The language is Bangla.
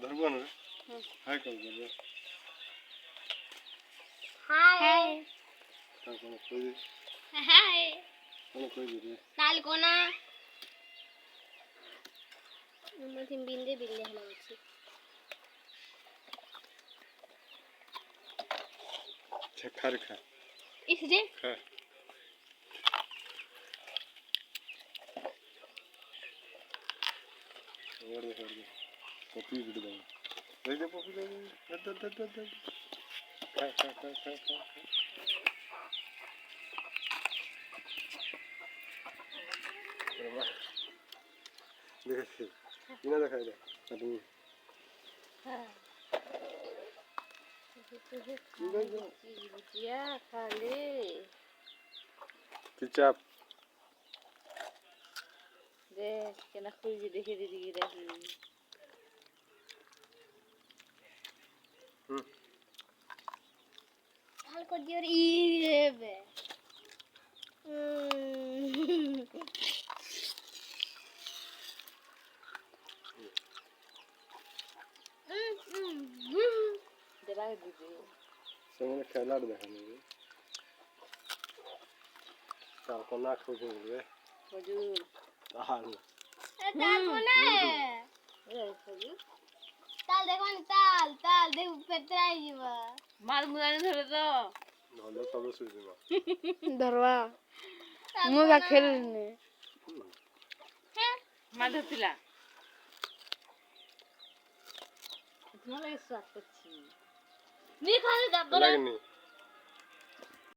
ধরবো না হাই কল করবে হাই তারপর কই দিস হাই কোন কই দিবি তাল কোনা মতিম বিন্দে বিন্দে হলো আছে খার খা ইস রে খা ওরে ওরে কপি ভিড় দাও এই যে কপি দাও দদ খা খা খা খা খা বাবা দেখি কিনা দেখাই দে তুমি হ্যাঁ বুঝিয়া খালে চুপচাপ দেখ কেনা খুঁজি দেখে দিদি দেখি ভাল করে দিও রে ইবে দেবা দিদি সেখানে খেলার দেখা নেবে তারপর না খুঁজে নেবে হজুর তাহলে তাল দেখো তাল তাল দেখ পেটরাই যাবা মাল মুদানি ধরে তো ভালো তবে সুইছে না ধরবা মুগা খেলনে হ্যাঁ মাল ধরছিলা তোমার লাগে সাত করছি নি খালি দাও লাগেনি